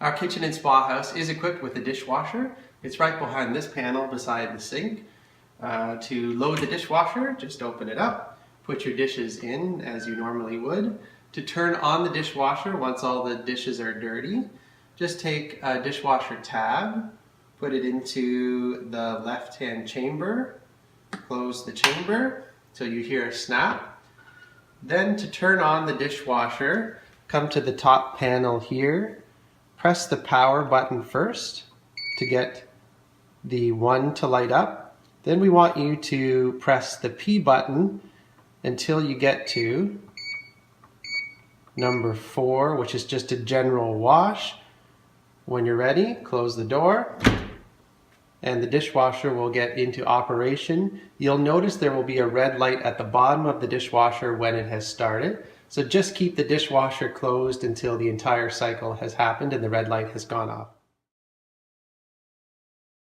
Our kitchen in Spahaus is equipped with a dishwasher. It's right behind this panel beside the sink. To load the dishwasher, just open it up, put your dishes in as you normally would. To turn on the dishwasher once all the dishes are dirty, just take a dishwasher tab, put it into the left-hand chamber, close the chamber till you hear a snap. Then to turn on the dishwasher, come to the top panel here, press the power button first to get the 1 to light up. Then we want you to press the P button until you get to number 4, which is just a general wash. When you're ready, close the door and the dishwasher will get into operation. You'll notice there will be a red light at the bottom of the dishwasher when it has started. So just keep the dishwasher closed until the entire cycle has happened and the red light has gone off.